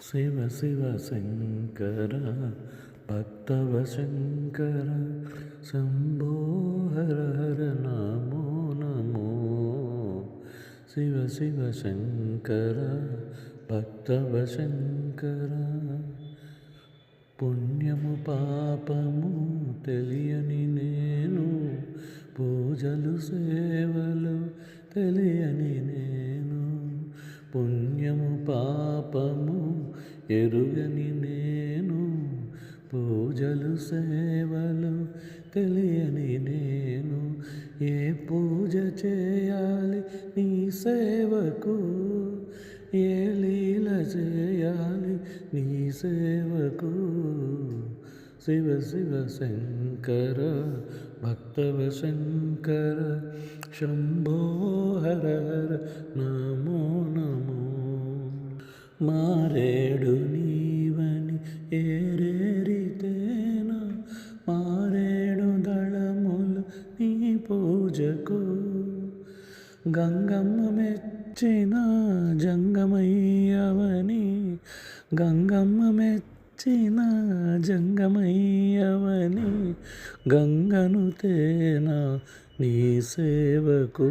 శివ శివ శంకర భక్తవ శంకర శంభో హర హర నమో నమో. శివ శివ శంకర భక్తవ శంకర. పుణ్యము పాపము తెలియని నేను, పూజలు సేవలు తెలియని నేను. పుణ్యము పాపము ఎరుగని నేను, పూజలు సేవలు తెలియని నేను. ఏ పూజ చేయాలి నీ సేవకు, ఏ లీల చేయాలి నీ సేవకు. శివ శివ శంకర భక్తవ శంకర శంభో హర హర నమో నమో. మారేడు నీవని ఏరేరితేనా, మారేడు దళములు నీ పూజకు. గంగమ్మ మెచ్చిన జంగమయ్యవని, గంగమ్మ మెచ్చిన జంగమయ్యవని, గంగను తేనా నీ సేవకు.